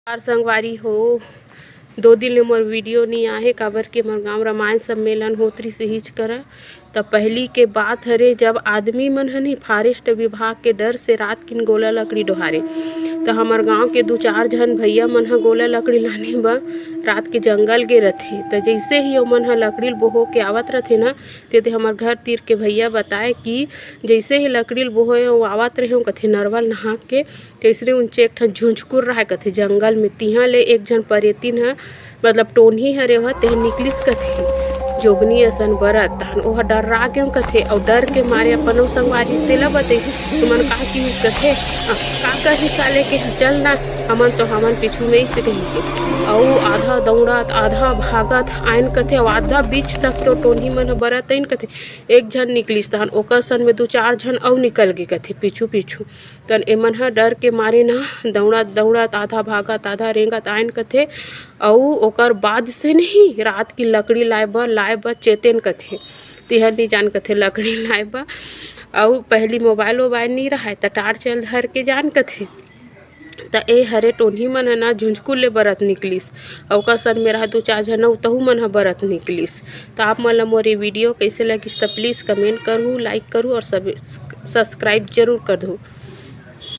बार संगवारी हो 2 दिन ले मोर वीडियो नहीं आहे काबर के मोर गाँव रामायण सम्मेलन होत रहिस इहीच करा। तब पहली के बात हरे जब आदमी मन हनी फॉरेस्ट विभाग के डर से रात किन गोला लकड़ी डोहारे तो हमार गांव के 2-4 झन भैया मन ह गोला लकड़ी लाने बा रात के जंगल गे रथे। तो जैसे ही ओमन ह लकड़ी बोहो के आवत रथे ना ते हमार घर तीर के भैया बताए कि जैसे ही लकड़ी बोहे आवत रहे कथे नरवल नहा के तैसरे उनचे एक ठन झुंझकुर रहा कथे जंगल में तिहा ले एक झन परेतिन है मतलब टोन्ही हरे वह तेह निकलिस कथे जोगनी असन बरत तहन ओह डर्रा के कथे और डर के मारे अपन संगवारी से तेला बते तुमन का चीज कथे का कही साले के चल ना हमन तो हमन पीछू नहीं से कही के और आधा दौड़त आधा भागत आइन कथे और आधा बीच तक तो टोन्ही मन बरत आइन कथे एक झन निकलिस तहन ओकर सन में 2-4 झन और निकल गे कथे पीछू पीछू तन एमन ह डर के मारे ना दौड़त दौड़त आधा भागत आधा रेंगत आइन कथे और ओकर बाद से नहीं रात की लकड़ी लाए बर चेतेन कथे तिहर नहीं जान कथे लकड़ी लाए बा और पहली मोबाइल नहीं रहा तो टार चल धर के जान कथे त ए हरे टोन्ही मन ना झुंझकुर ले बरत निकलिस और ओकर सन में रहा 2-4 झन तहु मन ह बरत निकलिस। तो आप मन ला मोर वीडियो कैसे लगिस तो प्लीज़ कमेंट करूँ लाइक करूँ और सब सब्सक्राइब जरूर कर दो।